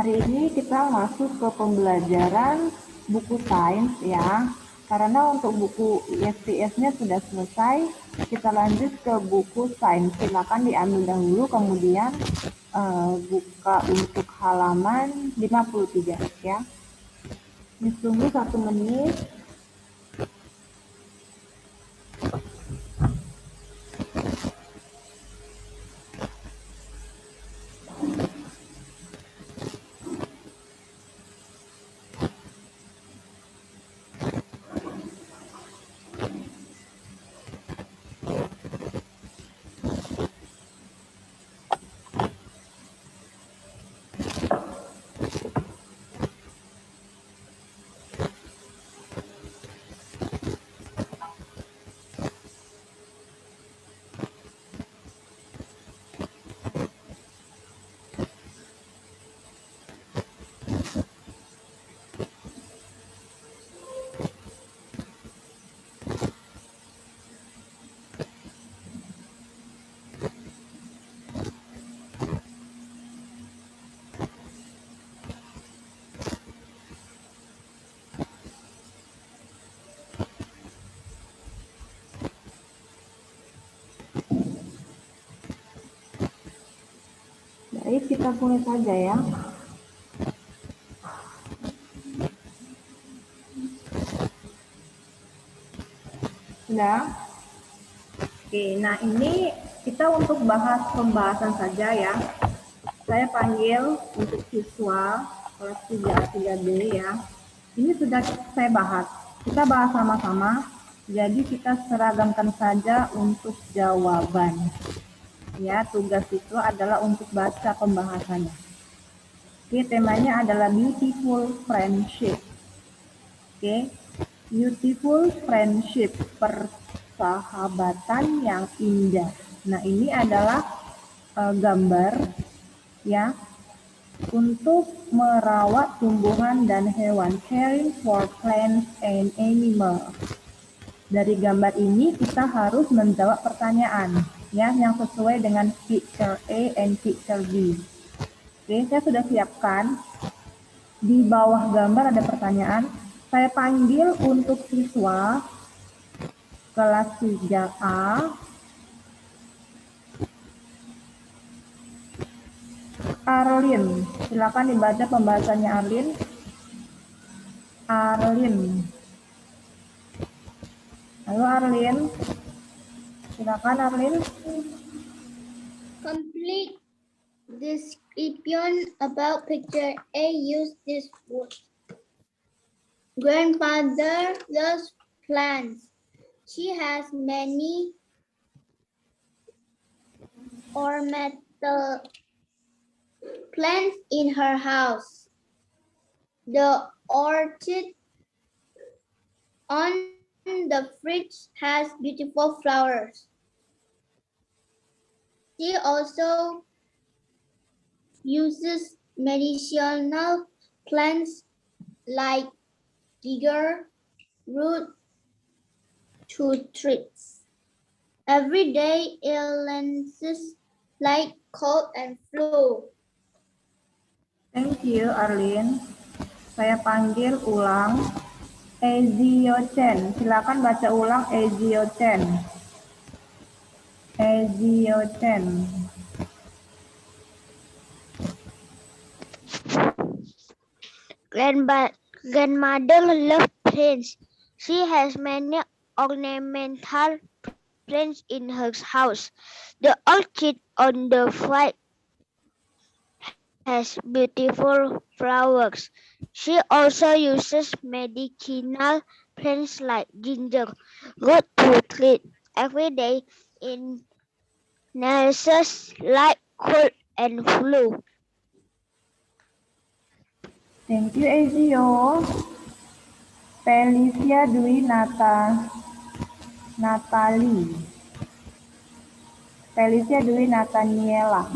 Hari ini kita masuk ke pembelajaran buku sains ya. Karena untuk buku ISPS-nya sudah selesai, kita lanjut ke buku sains. Silakan diambil dahulu, kemudian buka untuk halaman 53 ya. Ini tunggu 1 menit. Baik, kita mulai saja ya. Sudah? Oke, nah ini kita untuk bahas pembahasan saja ya. Saya panggil untuk siswa kelas 3A 3B ya. Ini sudah saya bahas. Kita bahas sama-sama. Jadi kita seragamkan saja untuk jawaban. Ya, tugas itu adalah untuk baca pembahasannya. Oke, temanya adalah beautiful friendship. Oke, beautiful friendship, persahabatan yang indah. Nah, ini adalah gambar ya untuk merawat tumbuhan dan hewan, caring for plants and animals. Dari gambar ini kita harus menjawab pertanyaan ya yang sesuai dengan picture A and picture B. Oke, saya sudah siapkan. Di bawah gambar ada pertanyaan. Saya panggil untuk siswa kelas 3A. Arlin, silakan dibaca pembahasannya Arlin. Arlin. Halo Arlin. Silakan Arlin. Complete description about picture A. Use this word. Grandfather loves plants. She has many ornamental plants in her house. The orchid on the fridge has beautiful flowers. She also uses medicinal plants like ginger root to treat everyday illnesses like cold and flu. Thank you Arlin. Saya panggil ulang Eziochen. Silakan baca ulang Eziochen. Eziochen. Grandmother loves plants. She has many ornamental plants in her house. The orchid on the fridge has beautiful flowers. She also uses medicinal plants like ginger root to treat everyday illnesses like cold and flu. Thank you Ezio. Felicia Dwi Natali. Felicia Dwi Nataniela.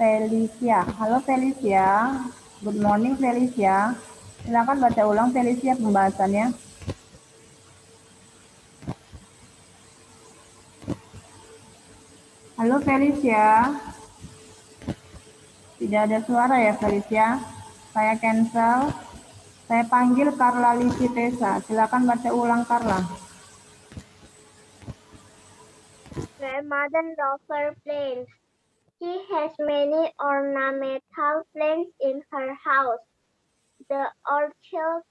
Felicia. Halo Felicia. Good morning Felicia. Silakan baca ulang Felicia pembahasannya. Halo Felicia. Tidak ada suara ya Felicia. Saya cancel. Saya panggil Carla Lisi Tessa. Silakan baca ulang Carla. Grandmother loves her plants. She has many ornamental plants in her house. The orchard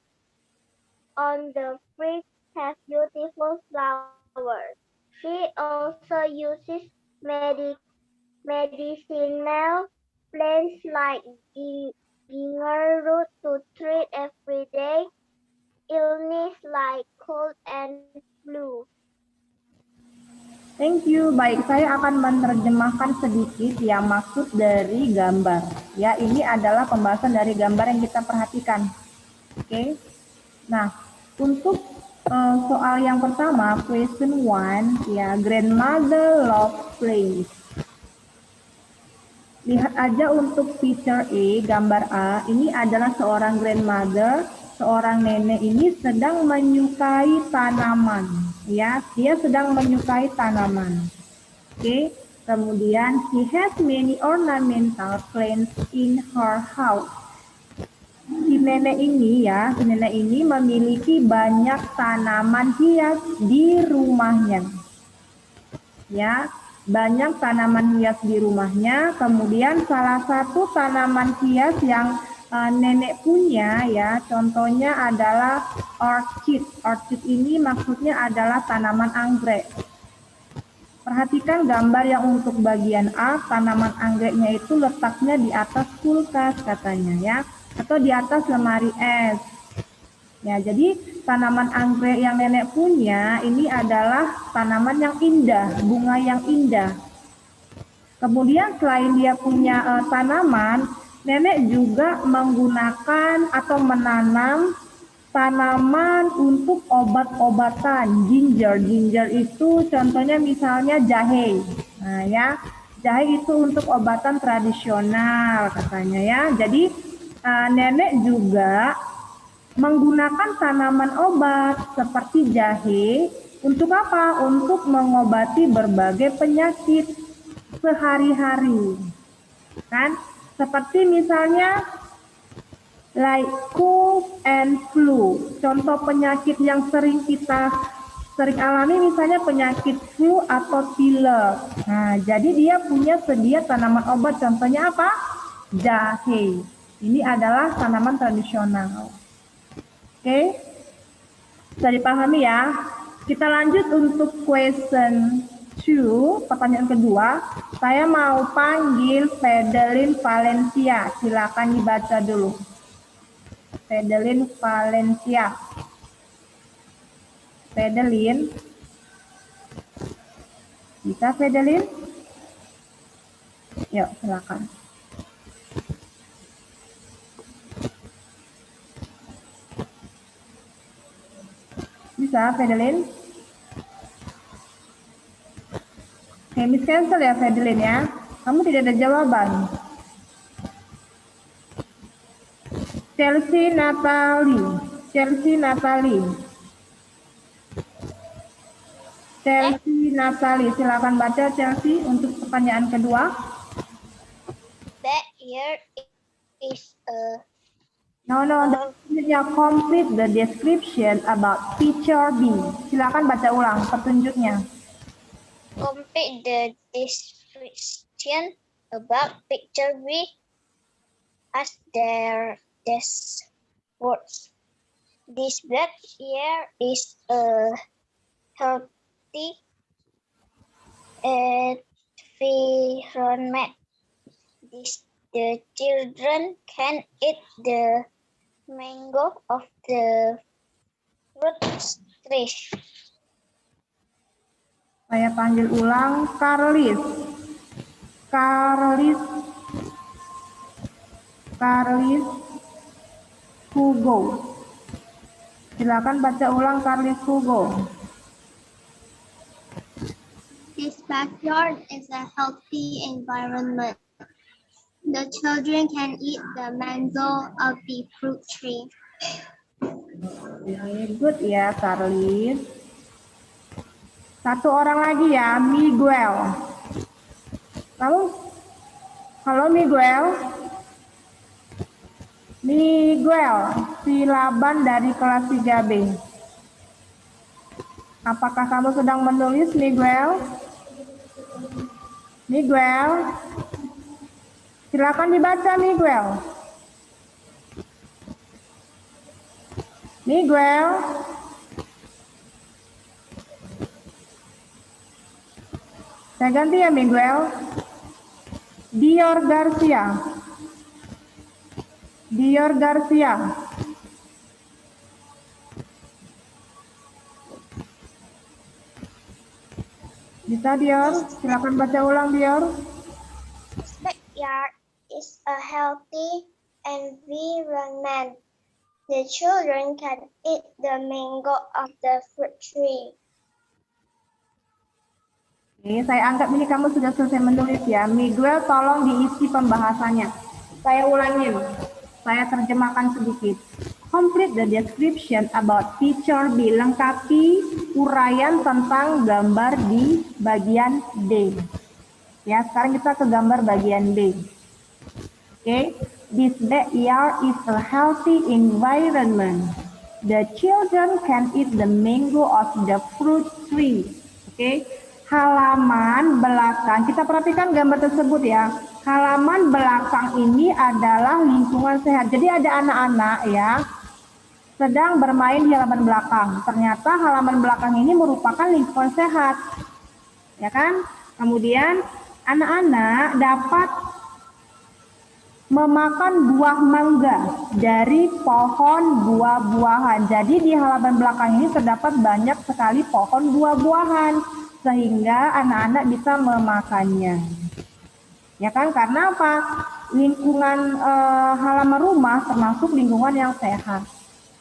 on the fridge has beautiful flowers. She also uses medicinal plants like ginger root to treat everyday illness like cold and flu. Thank you. Baik, saya akan menerjemahkan sedikit yang maksud dari gambar. Ya, ini adalah pembahasan dari gambar yang kita perhatikan. Oke. Nah, untuk soal yang pertama, question 1, ya, grandmother love plays. Lihat aja untuk picture A, gambar A, ini adalah seorang grandmother, seorang nenek ini sedang menyukai tanaman, ya, dia sedang menyukai tanaman. Oke, kemudian she has many ornamental plants in her house. Si nenek ini ya, si nenek ini memiliki banyak tanaman hias di rumahnya. Ya, banyak tanaman hias di rumahnya. Kemudian salah satu tanaman hias yang nenek punya ya, contohnya adalah orchid. Orchid ini maksudnya adalah tanaman anggrek. Perhatikan gambar yang untuk bagian A, tanaman anggreknya itu letaknya di atas kulkas katanya ya, atau di atas lemari es. Ya, jadi tanaman anggrek yang nenek punya ini adalah tanaman yang indah, bunga yang indah. Kemudian selain dia punya tanaman, nenek juga menggunakan atau menanam tanaman untuk obat-obatan. Ginger itu contohnya misalnya jahe. Nah ya, jahe itu untuk obatan tradisional katanya ya. Jadi nenek juga menggunakan tanaman obat seperti jahe untuk apa? Untuk mengobati berbagai penyakit sehari-hari. Kan? Seperti misalnya like cold and flu. Contoh penyakit yang sering alami misalnya penyakit flu atau pilek. Nah, jadi dia punya sedia tanaman obat, contohnya apa? Jahe. Ini adalah tanaman tradisional. Oke, bisa dipahami ya. Kita lanjut untuk question 2, pertanyaan kedua. Saya mau panggil Fedelin Valencia. Silakan dibaca dulu. Fedelin Valencia. Fedelin. Bisa Fedelin? Yuk, silakan. Bisa, Fedelin? Oke, Miss cancel ya, Fedelin ya. Kamu tidak ada jawaban. Chelsea Natalie, silakan baca Chelsea untuk pertanyaan kedua. That here is a No, complete the description about picture B. Silakan baca ulang petunjuknya. complete the description about picture B as this words. This black here is a healthy environment. The children can eat the mango of the fruit tree. Saya panggil ulang Carlis Hugo. Silakan baca ulang Carlis Hugo. This backyard is a healthy environment. The children can eat the mango of the fruit tree. Very good ya, Carlis. Satu orang lagi ya, Miguel. Halo Miguel. Miguel, silaban dari kelas 3B. Apakah kamu sedang menulis, Miguel? Miguel, silakan dibaca, Miguel. Miguel, saya ganti ya, Miguel. Dior Garcia. Dior Garcia. Bisa, Dior? Silakan baca ulang, Dior. This backyard is a healthy environment. The children can eat the mango of the fruit tree. Oke, saya anggap ini kamu sudah selesai menulis ya. Miguel, tolong diisi pembahasannya. Saya ulangin. Saya terjemahkan sedikit. Complete the description about picture B. Lengkapi uraian tentang gambar di bagian D. Ya, sekarang kita ke gambar bagian B. Oke, this backyard is a healthy environment. The children can eat the mango of the fruit tree. Oke, halaman belakang. Kita perhatikan gambar tersebut ya. Halaman belakang ini adalah lingkungan sehat. Jadi ada anak-anak ya sedang bermain di halaman belakang. Ternyata halaman belakang ini merupakan lingkungan sehat. Ya kan? Kemudian anak-anak dapat memakan buah mangga dari pohon buah-buahan. Jadi di halaman belakang ini terdapat banyak sekali pohon buah-buahan sehingga anak-anak bisa memakannya. Ya kan? Karena apa? Lingkungan halaman rumah termasuk lingkungan yang sehat.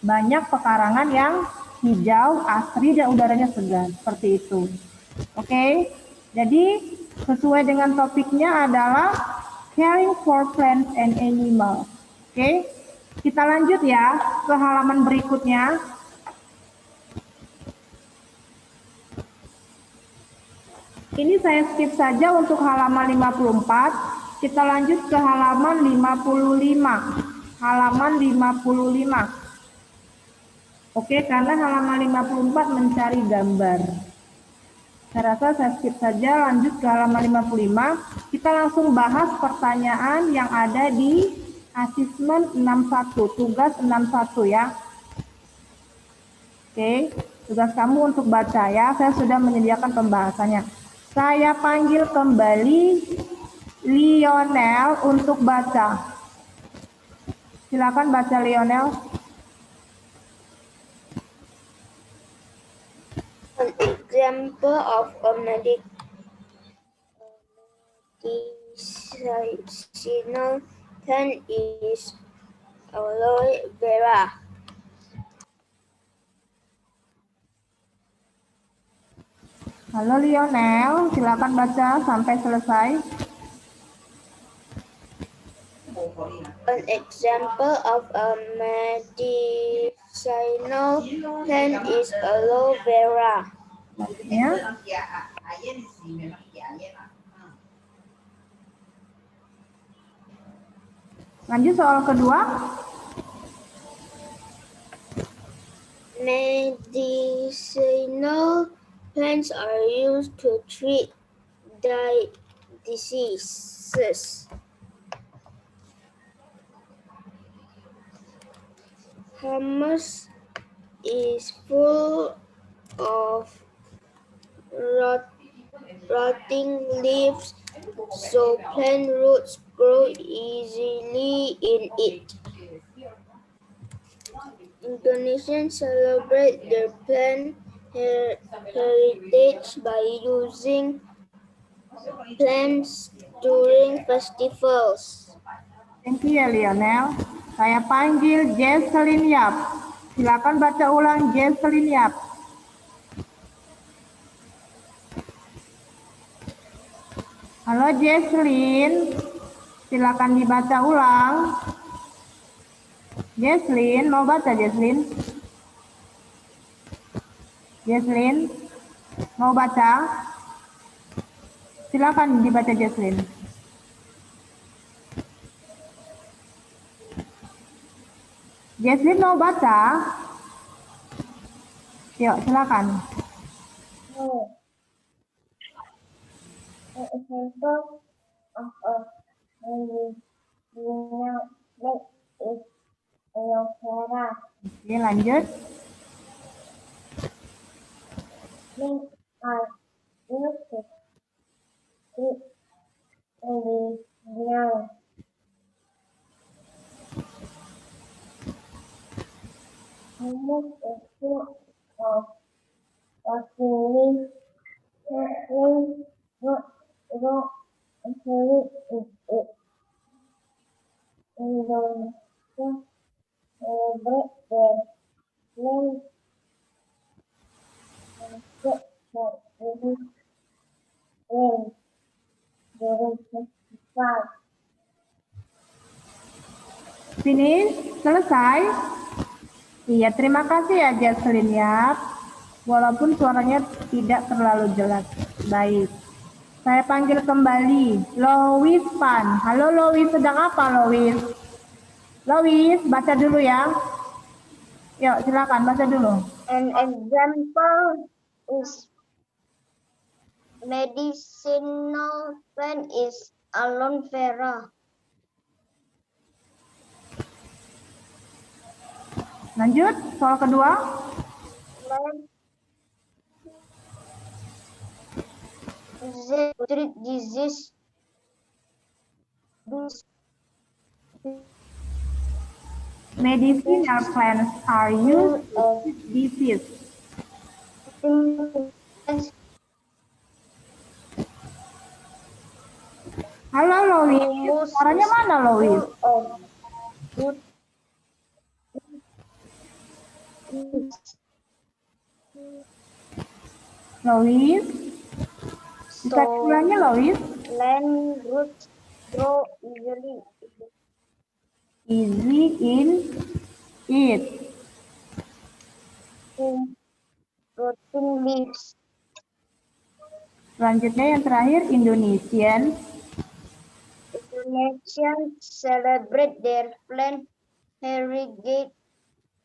Banyak pekarangan yang hijau, asri dan udaranya segar. Seperti itu. Oke. Jadi sesuai dengan topiknya adalah caring for plants and animals. Oke, kita lanjut ya ke halaman berikutnya. Ini saya skip saja untuk halaman 54. Kita lanjut ke halaman 55. Halaman 55. Oke, karena halaman 54 mencari gambar. Saya rasa saya skip saja, lanjut ke halaman 55. Kita langsung bahas pertanyaan yang ada di asesmen 61, tugas 61 ya. Oke, tugas kamu untuk baca ya, saya sudah menyediakan pembahasannya. Saya panggil kembali Lionel untuk baca. Silakan baca, Lionel. An example of a medicinal plant is aloe vera. Halo Lionel, silakan baca sampai selesai. An example of a medicinal plant is aloe vera. Ya. Lanjut soal kedua. Medicinal plants are used to treat diseases. Hummus is full of rotting leaves, so plant roots grow easily in it. Indonesians celebrate their plant heritage by using plants during festivals. Thank you ya Lionel. Saya panggil Jesselyn Yap. Silakan baca ulang Jesselyn Yap. Halo Jesselyn, silakan dibaca ulang. Jesselyn, mau baca Jesselyn? Jesselyn, mau baca? Silakan dibaca Jesselyn. Jesslyn mau baca? Yuk, silakan. An example of a medicinal plant is aloe vera. Oke, lanjut. Plants are used to treat medicinal. Hummus is full of working leaves, raw and cherry is it. Indonesia celebrate their land concept for every rain during festival. Finish? Selesai? Iya, terima kasih ya Jesslyn ya. Walaupun suaranya tidak terlalu jelas. Baik. Saya panggil kembali Lois Pan. Halo Lois, sedang apa Lois? Lois, baca dulu ya. Yuk, silakan baca dulu. An example is medicinal plant is aloe vera. Lanjut, soal kedua. Plant treat disease. Medicinal plants are used to treat disease. Halo Lois, suaranya mana Lois? Lois, bisa diulangi Lois? Land roots grow easily. Easy in it. Protein leaves. Selanjutnya yang terakhir Indonesians celebrate their plant heritage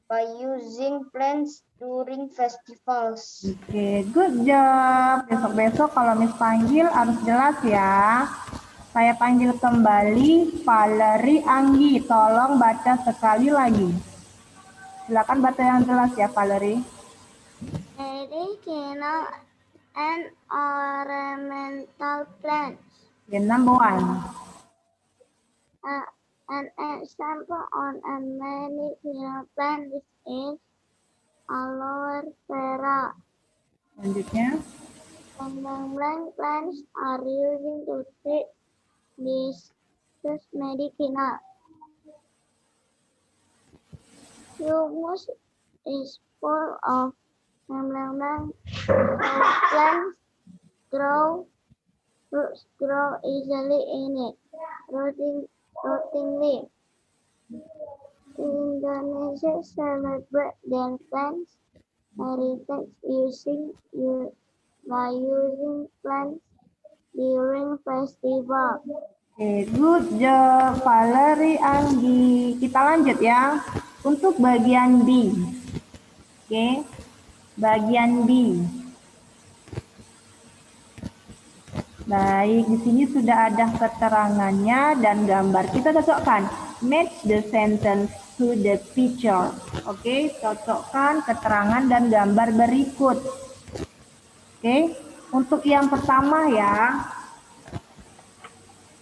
by using plants during festivals. Oke, good job. Besok-besok kalau Miss panggil harus jelas ya. Saya panggil kembali Valerie Anggi. Tolong baca sekali lagi. Silakan baca yang jelas ya Valerie. Medicinal and ornamental plants. Okay, number 1. An example on a medicinal plant is aloe vera. Selanjutnya. Plants are used to treat diseases medicinal. Humus is full of plants roots grow easily in it. Rotting leaf. Indonesia celebrate their plants heritage by using plants during festival. Oke, good job Valerie Anggi. Kita lanjut ya. Untuk bagian B. Oke. Bagian B. Baik, di sini sudah ada keterangannya dan gambar. Kita cocokkan. Match the sentence to the picture. Oke, cocokkan keterangan dan gambar berikut. Oke, untuk yang pertama ya.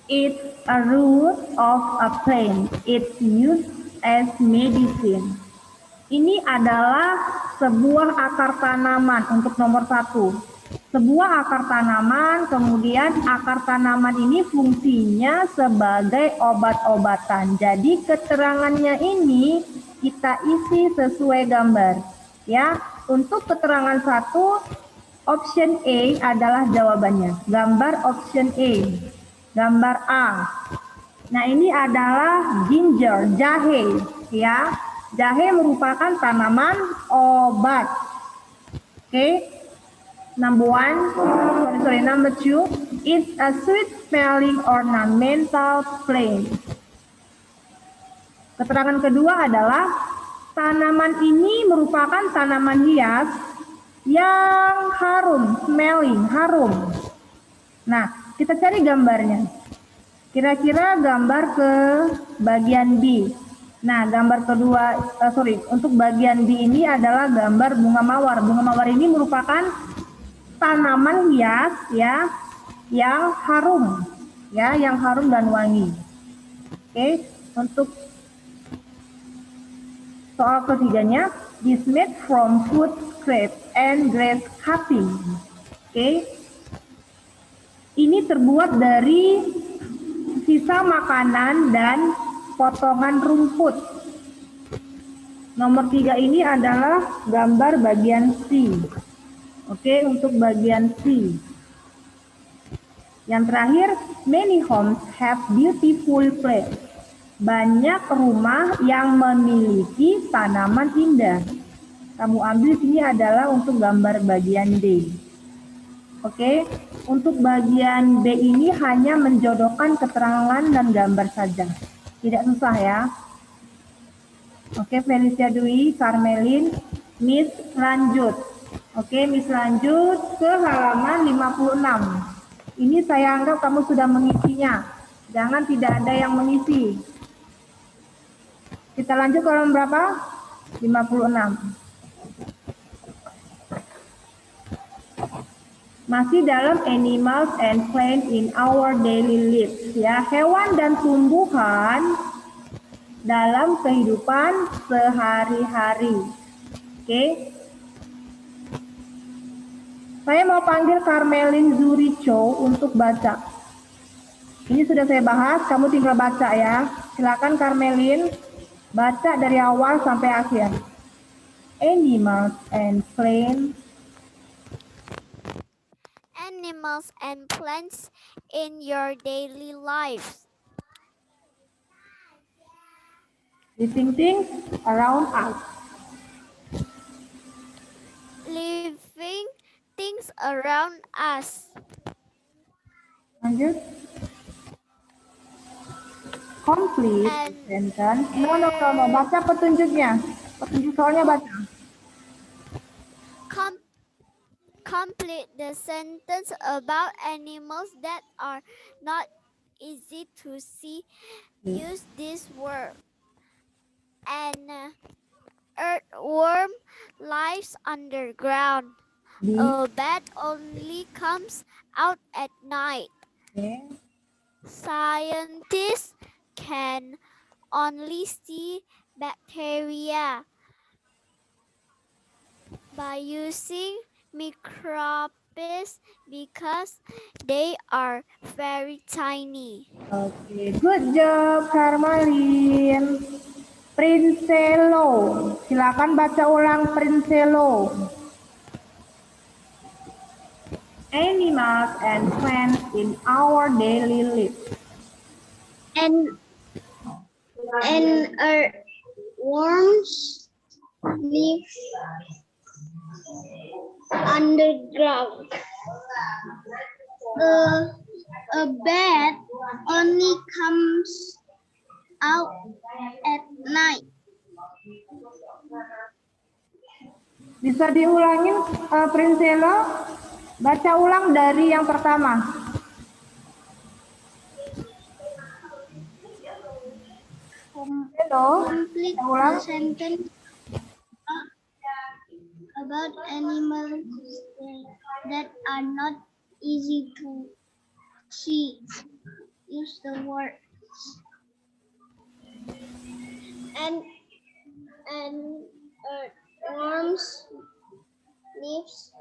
It's a root of a plant. It's used as medicine. Ini adalah sebuah akar tanaman untuk nomor 1. Sebuah akar tanaman, kemudian akar tanaman ini fungsinya sebagai obat-obatan. Jadi keterangannya ini kita isi sesuai gambar. Ya, untuk keterangan 1, option A adalah jawabannya. Gambar option A. Gambar A. Nah, ini adalah ginger, jahe, ya. Jahe merupakan tanaman obat. Oke. Number 2, it's a sweet-smelling ornamental plant. Keterangan kedua adalah Tanaman ini merupakan tanaman hias yang harum, smelling, harum. Nah, kita cari gambarnya. Kira-kira gambar ke bagian B. Nah, gambar kedua, untuk bagian B ini adalah gambar bunga mawar. Bunga mawar ini merupakan tanaman hias ya, yang harum, ya, yang harum dan wangi. Oke, untuk soal ketiganya, is made from food scraps and grass cutting. Oke, ini terbuat dari sisa makanan dan potongan rumput. Nomor 3 ini adalah gambar bagian C. Oke, untuk bagian C. Yang terakhir, many homes have beautiful plants. Banyak rumah yang memiliki tanaman indah. Kamu ambil sini adalah untuk gambar bagian D. Oke, untuk bagian B ini hanya menjodohkan keterangan dan gambar saja. Tidak susah ya. Oke, Felicia Dwi, Carmelin, Miss lanjut. Oke, Miss lanjut ke halaman 56. Ini saya anggap kamu sudah mengisinya. Jangan tidak ada yang mengisi. Kita lanjut ke halaman berapa? 56. Masih dalam animals and plants in our daily lives, ya, hewan dan tumbuhan dalam kehidupan sehari-hari. Oke. Saya mau panggil Carmelin Zuricho untuk baca. Ini sudah saya bahas, kamu tinggal baca ya. Silakan Carmelin, baca dari awal sampai akhir. Animals and plants. Animals and plants in your daily lives. Living things around us. Living things around us. Lanjut. Complete sentence. No. Baca petunjuknya. Petunjuk soalnya baca. Complete the sentence about animals that are not easy to see. Use this word. An earthworm lives underground. A bat only comes out at night. Okay. Scientists can only see bacteria by using microscopes because they are very tiny. Okay, good job, Carmelin. Prinselo, silakan baca ulang Prinselo. Animals and plants in our daily lives. And earthworms live underground. A bat only comes out at night. Bisa diulangin, Prinselo? Baca ulang dari yang pertama. Hello. Complete the sentence about animals that are not easy to see. Use the word. And earthworms lives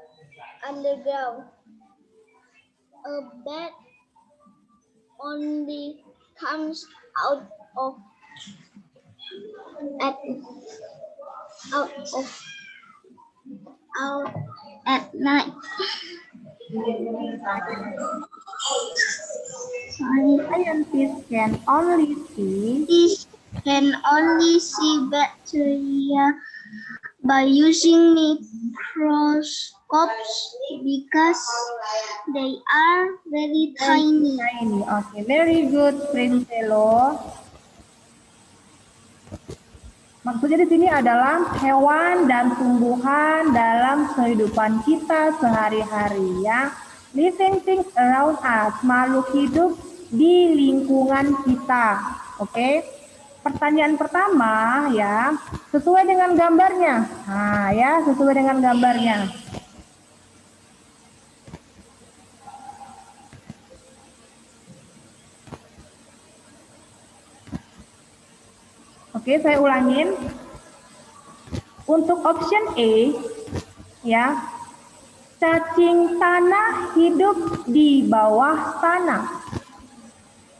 underground. A bat only comes out at night. Scientists can only see Bacteria by using microscopes because they are very tiny. Okay, very good, Prinselo. Maksudnya di sini adalah hewan dan tumbuhan dalam kehidupan kita sehari-hari ya. Living things around us, makhluk hidup di lingkungan kita. Oke. Pertanyaan pertama ya, sesuai dengan gambarnya. Nah, ya, sesuai dengan gambarnya. Oke, saya ulangin. Untuk option A, ya, cacing tanah hidup di bawah tanah.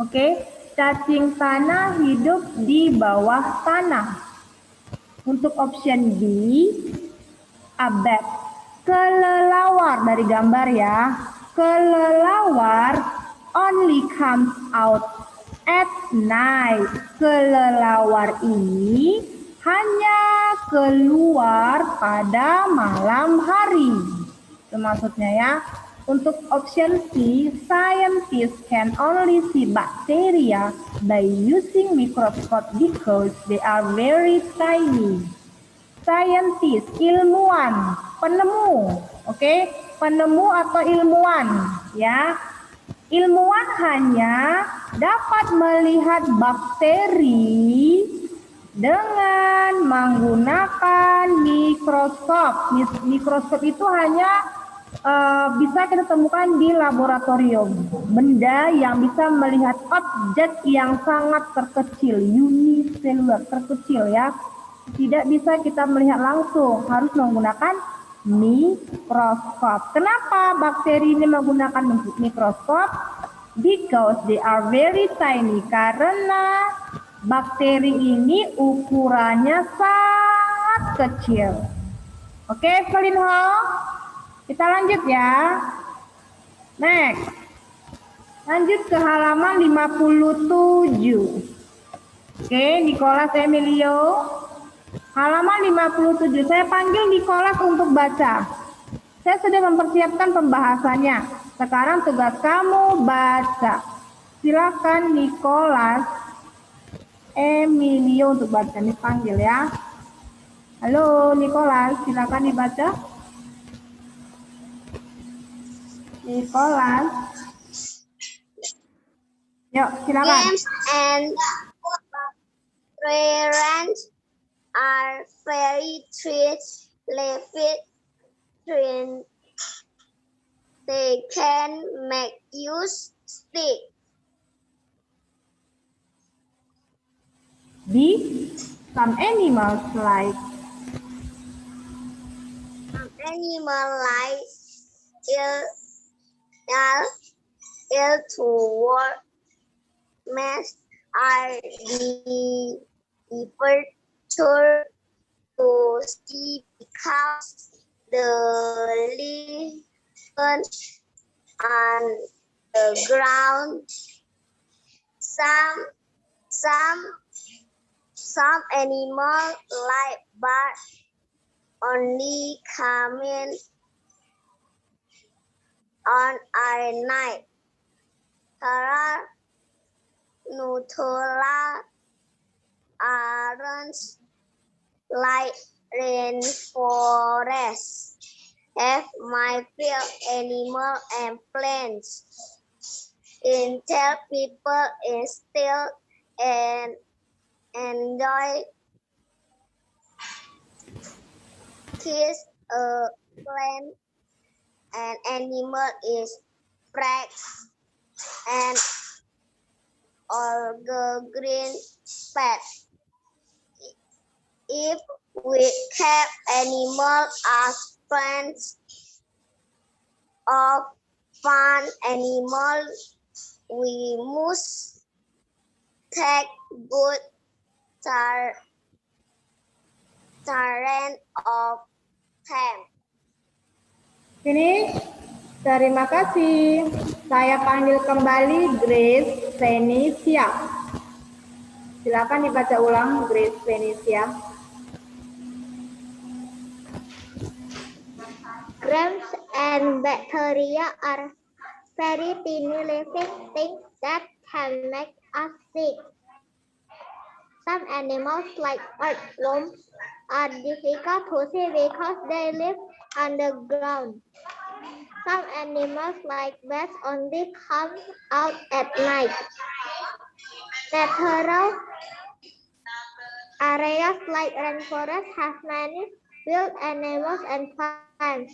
Oke, cacing tanah hidup di bawah tanah. Untuk option B, a bat. Kelelawar dari gambar ya. Kelelawar only comes out at night. Kelelawar ini hanya keluar pada malam hari. Itu maksudnya ya. Untuk option C, scientists can only see bacteria by using microscope because they are very tiny. Scientist, ilmuwan, penemu, oke? Penemu atau ilmuwan, ya. Ilmuwan hanya dapat melihat bakteri dengan menggunakan mikroskop. Mikroskop itu hanya bisa kita temukan di laboratorium. Benda yang bisa melihat objek yang sangat terkecil, uniselular, terkecil ya. Tidak bisa kita melihat langsung, harus menggunakan mikroskop. Kenapa bakteri ini menggunakan mikroskop? Because they are very tiny. Karena bakteri ini ukurannya sangat kecil. Oke, Felinho? Kita lanjut ya. Next. Lanjut ke halaman 57. Oke, Nicholas Emilio. Halaman 57. Saya panggil Nicholas untuk baca. Saya sudah mempersiapkan pembahasannya. Sekarang tugas kamu baca. Silakan Nicholas Emilio untuk baca. Dipanggil ya. Halo Nicholas, silakan dibaca. Nicholas. Yuk, silakan. Games and parents are very treats living train. They can make use stick. B. Some animals like Animal like ill to work mess are deferred to see because the leaves on the ground. Some animals like birds only come in on at night. Tarantula aren't like rainforests. Have my field animal and plants. Intel people instill and enjoy kiss a plant and animal is fresh and all the green pet. If we keep animal as friends of fun animals, we must take good care of them. Finish. Terima kasih. Saya panggil kembali Grace Venetia. Silakan dibaca ulang Grace Venetia. Germs and bacteria are very tiny living things that can make us sick. Some animals like earthworms are difficult to see because they live underground. Some animals like bats only come out at night. Natural areas like rainforests have many wild animals and plants.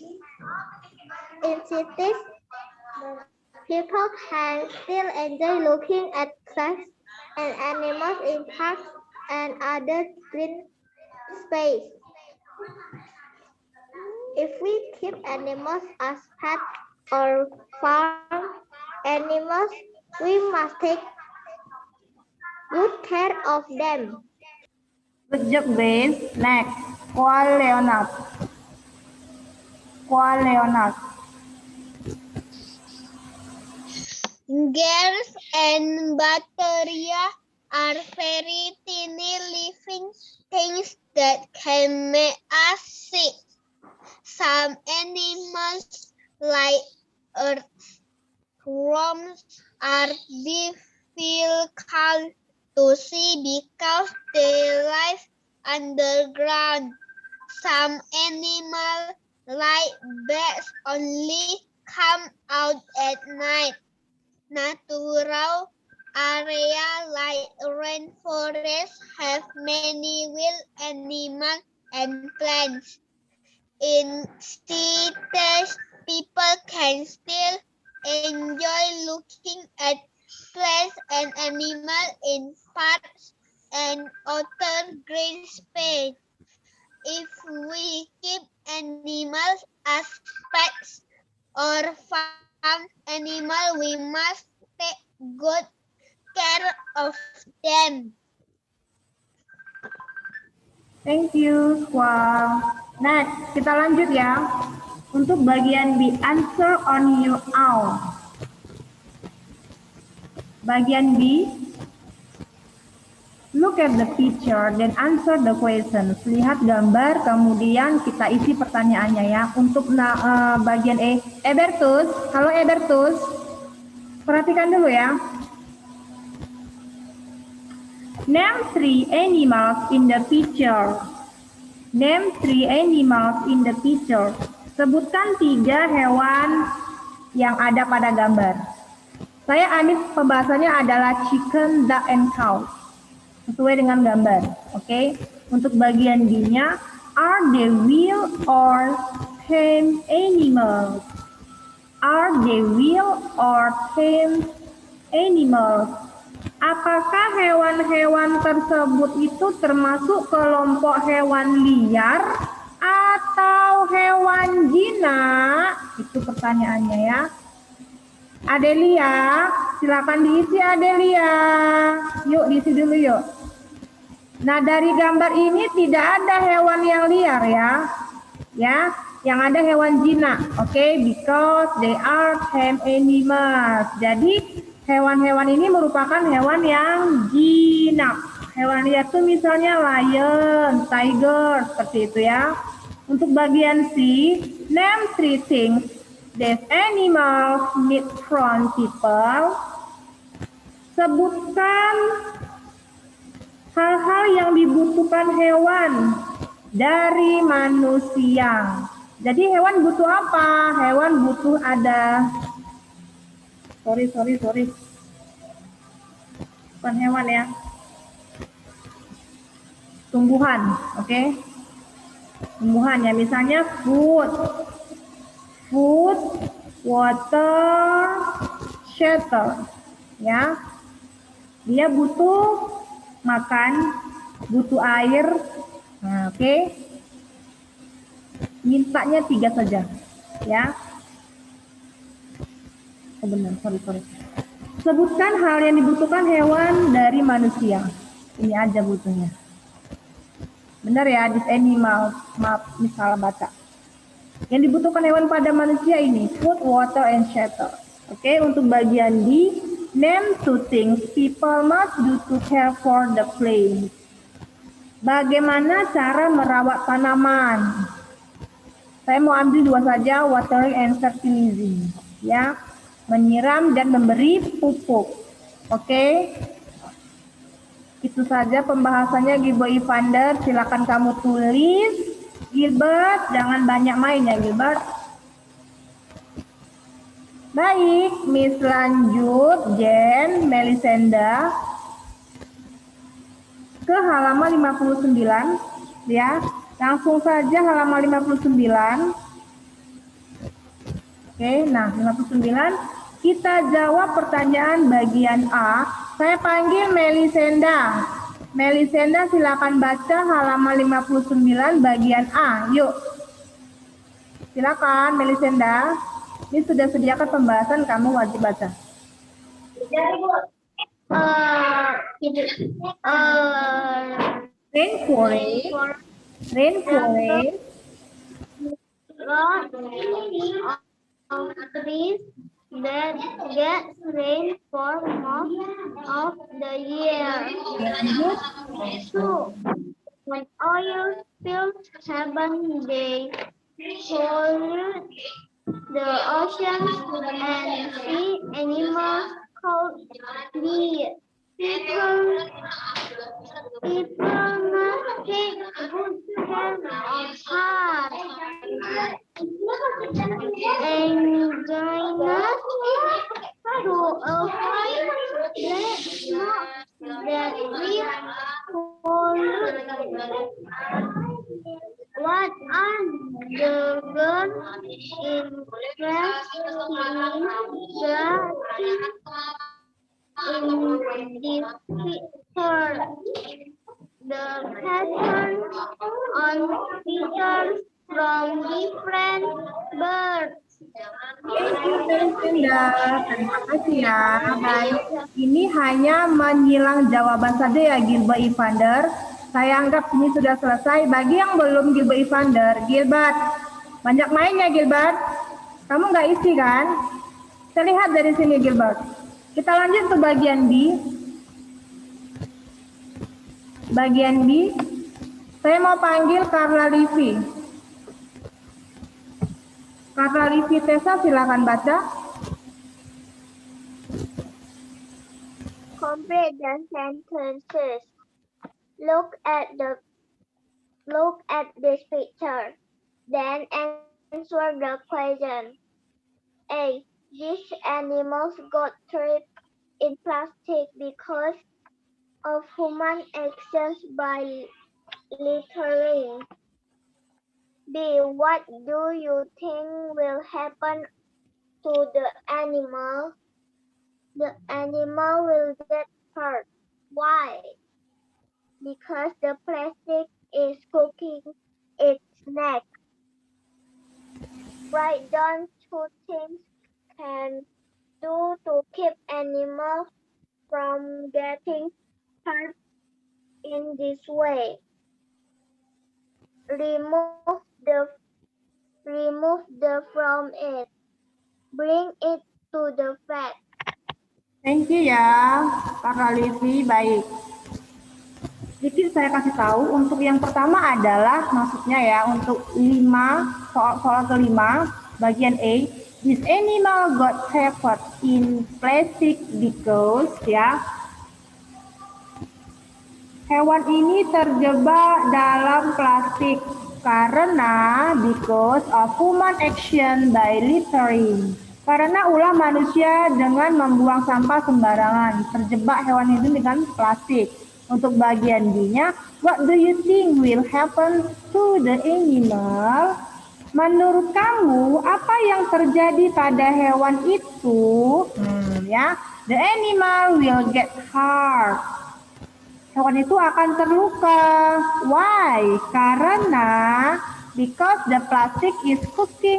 In cities, people can still enjoy looking at plants and animals in parks and other green space. If we keep animals as pets or farm animals, we must take good care of them. Good job, Grace. Next, Koal Leonard. Koal Leonard. Gas and bacteria are very tiny living things that can make us sick. Some animals like earthworms are difficult to see because they live underground. Some animals like bats only come out at night. Natural areas like rainforests have many wild animals and plants. In cities, people can still enjoy looking at plants and animals in parks and other green space. If we keep animals as pets or farm animals, we must take good care of them. Thank you, Squall. Next, kita lanjut ya. Untuk bagian B, answer on your own. Bagian B, look at the picture, then answer the questions. Lihat gambar, kemudian kita isi pertanyaannya ya. Untuk bagian E, Ebertus, halo Ebertus. Perhatikan dulu ya. Name 3 animals in the picture. Name 3 animals in the picture. Sebutkan 3 hewan yang ada pada gambar. Saya ambil pembahasannya adalah chicken, duck, and cow. Sesuai dengan gambar. Oke. Untuk bagian B-nya, are they wild or tame animals? Are they wild or tame animals? Apakah hewan-hewan tersebut itu termasuk kelompok hewan liar atau hewan jinak? Itu pertanyaannya ya. Adelia, silakan diisi Adelia. Yuk diisi dulu yuk. Nah dari gambar ini tidak ada hewan yang liar ya. Ya, yang ada hewan jinak. Oke, because they are tame animals. Jadi hewan-hewan ini merupakan hewan yang jinak. Hewan liar itu misalnya lion, tiger, seperti itu ya. Untuk bagian C, name 3 things that animals need from people. Sebutkan hal-hal yang dibutuhkan hewan dari manusia. Jadi hewan butuh apa? Hewan butuh ada sorry. Bukan hewan ya. Tumbuhan, oke? Tumbuhan ya, misalnya food, water, shelter, ya. Dia butuh makan, butuh air, nah, oke? Mintanya 3 saja, ya. Oh benar, sorry. Sebutkan hal yang dibutuhkan hewan dari manusia. Ini aja butuhnya. Benar ya, this animal, maaf, salah baca. Yang dibutuhkan hewan pada manusia ini, food, water, and shelter. Oke, untuk bagian D, name 2 things people must do to care for the plant. Bagaimana cara merawat tanaman? Saya mau ambil 2 saja, watering and fertilizing. Ya, menyiram dan memberi pupuk. Oke. Itu saja pembahasannya Gilbert Evander. Silakan kamu tulis. Gilbert, jangan banyak main ya Gilbert. Baik, Miss lanjut, Jen, Melisenda ke halaman 59 ya. Langsung saja halaman 59. Oke, nah 59 kita jawab pertanyaan bagian A. Saya panggil Melisenda. Melisenda silakan baca halaman 59 bagian A. Yuk. Silakan Melisenda. Ini sudah sediakan pembahasan, kamu wajib baca. Rainforest. Rainforest. Lot of trees that get rain for most of the year. Lanjut. 2. When oil spills happen, they pollute the oceans and sea animals could be people must take good care of heart and dryness to avoid black smoke that will pollute. What are the birds interested in this picture? The patterns on pictures from different birds. Melisenda, terima kasih ya. Baik, ini hanya menyilang jawaban saja ya Gilbert Evander. Saya anggap ini sudah selesai. Bagi yang belum Gilbert Evander, Gilbert, banyak mainnya Gilbert. Kamu nggak isi kan? Kita lihat dari sini Gilbert. Kita lanjut ke bagian B. Bagian B, saya mau panggil Carla Livi. Carla Livi Tessa, silakan baca. Complete the sentences. Look at this picture. Then answer the question. A. These animals got trapped in plastic because of human actions by littering. B. What do you think will happen to the animal? The animal will get hurt. Why? Because the plastic is cooking its neck. Write down 2 things can do to keep animals from getting hurt in this way. Remove the from it. Bring it to the vet. Thank you ya, Carla Livi. Baik. Sedikit saya kasih tahu, untuk yang pertama adalah maksudnya ya, untuk 5, soal kelima, bagian A, this animal got trapped in plastic because, ya, hewan ini terjebak dalam plastik karena because of human action by littering. Karena ulah manusia dengan membuang sampah sembarangan, terjebak hewan itu dengan plastik. Untuk bagian B-nya, what do you think will happen to the animal? Menurut kamu, apa yang terjadi pada hewan itu? Ya, the animal will get hurt. Hewan itu akan terluka. Why? Karena because the plastic is cooking